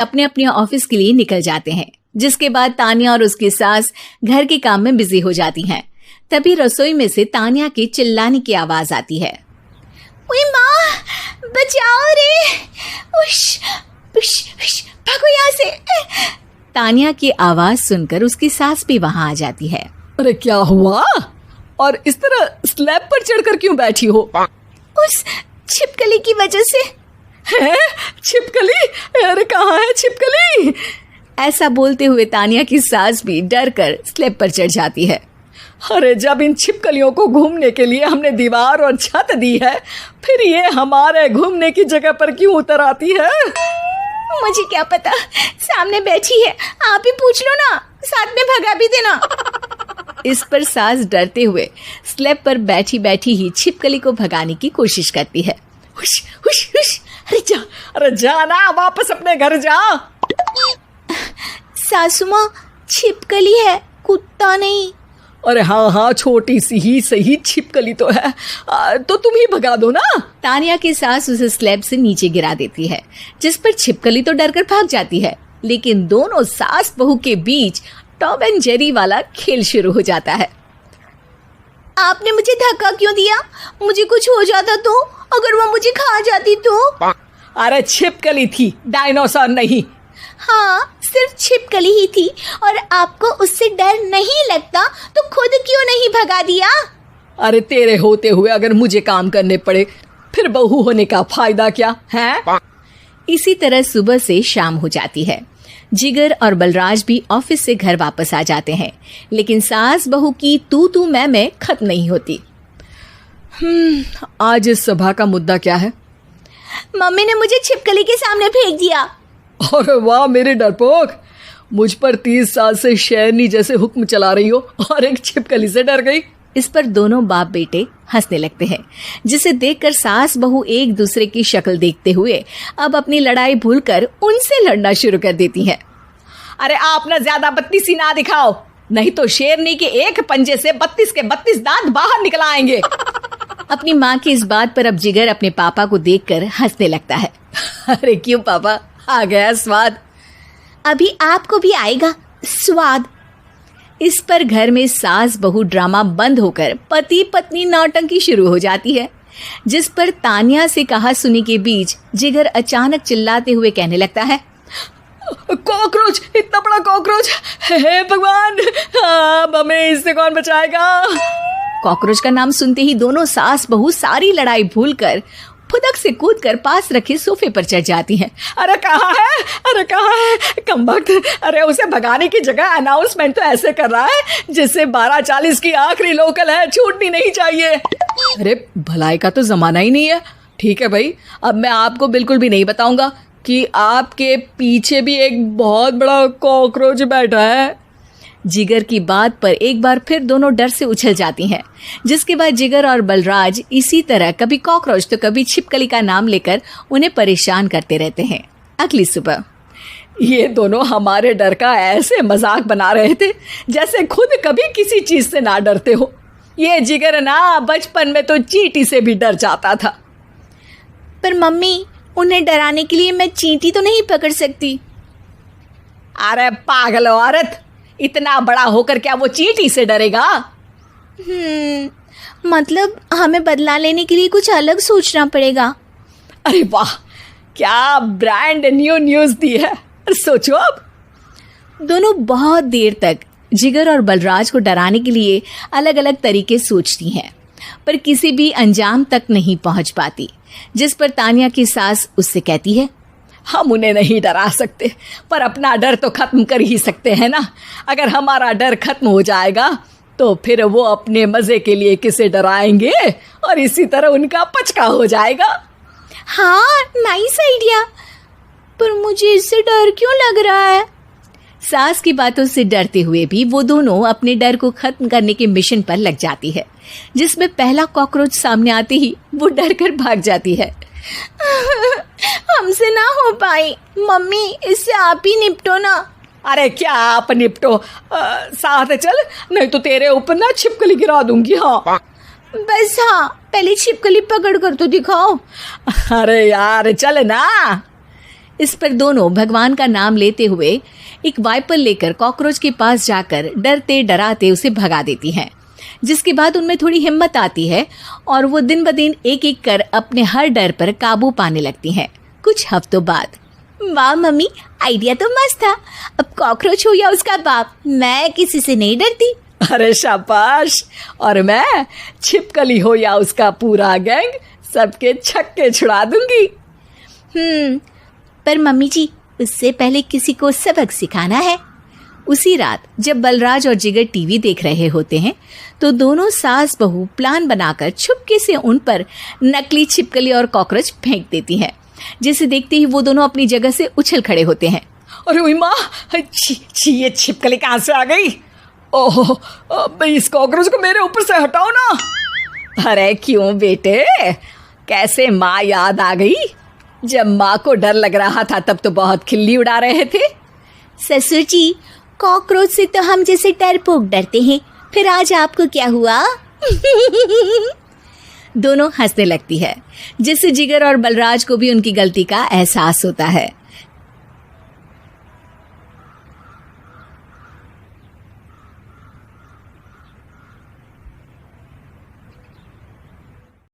अपने अपने ऑफिस के लिए निकल जाते हैं, जिसके बाद तानिया और उसकी सास घर के काम में बिजी हो जाती हैं। तभी रसोई में से तानिया के चिल्लाने की आवाज आती है। ओए माँ, बचाओ रे, उश, उश, उश, भागो यहाँ से। तानिया की आवाज सुनकर उसकी सास भी वहां आ जाती है। अरे क्या हुआ? और इस तरह स्लैब पर चढ़कर क्यों बैठी हो? उस छिपकली की वजह से। है? छिपकली? अरे कहाँ है छिपकली? ऐसा बोलते हुए तानिया की सास भी डर कर स्लैब पर चढ़ जाती है। अरे जब इन छिपकलियों को घूमने के लिए हमने दीवार और छत दी है, फिर ये हमारे घूमने की जगह पर क्यों उतर आती है? मुझे क्या पता, सामने बैठी है, आप ही पूछ लो ना, साथ में भगा भी देना। इस पर सास डरते हुए स्लैब पर बैठी बैठी ही छिपकली को भगाने की कोशिश करती है। हुश, हुश, हुश, अरे जा ना, वापस अपने घर जा। सासू माँ, छिपकली है, कुत्ता नहीं। अरे हाँ, छोटी सी ही सही छिपकली तो है, तो तुम ही भगा दो ना। तानिया की सास उसे स्लैब से नीचे गिरा देती है, जिस पर छिपकली तो डरकर भाग जाती है, लेकिन दोनों सास बहू के बीच टॉम एंड जेरी वाला खेल शुरू हो जाता है। आपने मुझे धक्का क्यों दिया? मुझे कुछ हो जाता तो, अगर वो मुझे खा जाती तो? अरे छिपकली थी, डायनासोर नहीं। हाँ, सिर्फ छिपकली ही थी, और आपको उससे डर नहीं लगता तो खुद क्यों नहीं भगा दिया? अरे तेरे होते हुए अगर मुझे काम करने पड़े, फिर बहू होने का फायदा क्या है? इसी तरह सुबह से शाम हो जाती है। जिगर और बलराज भी ऑफिस से घर वापस आ जाते हैं, लेकिन सास बहू की तू मैं खत्म नहीं होती। आज इस सभा का मुद्दा क्या है? मम्मी ने मुझे छिपकली के सामने फेंक दिया। अरे वाह मेरे डरपोक, मुझ पर 30 साल से शेरनी जैसे हुक्म चला रही हो और एक छिपकली से डर गई। इस पर दोनों बाप बेटे हंसने लगते हैं, जिसे देखकर सास बहू एक दूसरे की शक्ल देखते हुए अब अपनी लड़ाई भूलकर उनसे लड़ना शुरू कर देती हैं। अरे आप ना ज्यादा बत्तीसी ना दिखाओ, नहीं तो शेरनी के एक पंजे से 32 के 32 दांत बाहर निकल आएंगे। अपनी माँ की इस बात पर अब जिगर अपने पापा को देखकर हंसने लगता है। अरे क्यों पापा, आ गया स्वाद। अभी आपको भी आएगा स्वाद। इस पर घर में सास बहू ड्रामा बंद होकर पति पत्नी नौटंकी शुरू हो जाती है, जिस पर तानिया से कहा सुनी के बीच जिगर अचानक चिल्लाते हुए कहने लगता है, कॉकरोच, इतना बड़ा कॉकरोच, हे भगवान, अब हमें इससे कौन बचाएगा? कॉकरोच का नाम सुनते ही दोनों सास बहू सारी लड़ाई भूलकर फुदक से कूदकर पास रखे सोफे पर चढ़ जाती हैं। अरे कहाँ है, अरे कहाँ है कमबख्त? अरे उसे भगाने की जगह अनाउंसमेंट तो ऐसे कर रहा है जिससे 12:40 की आखिरी लोकल है, छूटनी नहीं चाहिए। अरे भलाई का तो जमाना ही नहीं है। ठीक है भाई, अब मैं आपको बिल्कुल भी नहीं बताऊंगा कि आपके पीछे भी एक बहुत बड़ा कॉकरोच बैठा है। जिगर की बात पर एक बार फिर दोनों डर से उछल जाती हैं, जिसके बाद जिगर और बलराज इसी तरह कभी कॉकरोच तो कभी छिपकली का नाम लेकर उन्हें परेशान करते रहते हैं। अगली सुबह ये दोनों हमारे डर का ऐसे मजाक बना रहे थे जैसे खुद कभी किसी चीज से ना डरते हो। ये जिगर ना बचपन में तो चींटी से भी डर जाता था। पर मम्मी, उन्हें डराने के लिए मैं चींटी तो नहीं पकड़ सकती। अरे पागल औरत, इतना बड़ा होकर क्या वो चींटी से डरेगा? मतलब हमें बदला लेने के लिए कुछ अलग सोचना पड़ेगा। अरे वाह, क्या ब्रांड न्यू न्यूज दी है। सोचो अब। दोनों बहुत देर तक जिगर और बलराज को डराने के लिए अलग अलग तरीके सोचती हैं, पर किसी भी अंजाम तक नहीं पहुंच पाती, जिस पर तानिया की सास उससे कहती है, हम उन्हें नहीं डरा सकते, पर अपना डर तो खत्म कर ही सकते हैं ना। अगर हमारा डर खत्म हो जाएगा तो फिर वो अपने मजे के लिए किसे डराएंगे और इसी तरह उनका पचका हो जाएगा। हाँ, नाइस आइडिया, पर मुझे इससे डर क्यों लग रहा है? सास की बातों से डरते हुए भी वो दोनों अपने डर को खत्म करने के मिशन पर लग जाती है, जिसमें पहला कॉकरोच सामने आते ही वो डर कर भाग जाती है। हमसे ना हो पाई मम्मी, इससे आप ही निपटो ना। अरे क्या आप निपटो, साथ चल, नहीं तो तेरे ऊपर ना छिपकली गिरा दूंगी। हाँ बस, हाँ पहले छिपकली पकड़ कर तो दिखाओ। अरे यार चल ना। इस पर दोनों भगवान का नाम लेते हुए एक वाइपर लेकर कॉकरोच के पास जाकर डरते डराते उसे भगा देती हैं, जिसके बाद उनमें थोड़ी हिम्मत आती है और वो दिन ब दिन एक एक कर अपने हर डर पर काबू पाने लगती हैं। कुछ हफ्तों बाद, वाह मम्मी, आइडिया तो मस्त था। अब कॉकरोच हो या उसका बाप, मैं किसी से नहीं डरती। अरे शाबाश। और मैं छिपकली हो या उसका पूरा गैंग, सबके छक्के छुड़ा दूंगी। पर मम्मी जी, उससे पहले किसी को सबक सिखाना है। उसी रात जब बलराज और जिगर टीवी देख रहे होते हैं तो दोनों सास बहू प्लान बनाकर छुपके से उन पर नकली छिपकली और कॉकरोच फेंक देती हैं, जिसे देखते ही वो दोनों अपनी जगह से उछल खड़े होते हैं। अरे उई माँ, छी, ये छिपकली कहाँ से आ गई? ओह, इस कॉकरोच को मेरे ऊपर से हटाओ ना। अरे क्यों बेटे, कैसे माँ याद आ गई? जब माँ को डर लग रहा था तब तो बहुत खिल्ली उड़ा रहे थे। ससुर जी, कॉकरोच से तो हम जैसे डरपोक डरते हैं, फिर आज आपको क्या हुआ? दोनों हंसने लगती है, जिससे जिगर और बलराज को भी उनकी गलती का एहसास होता है।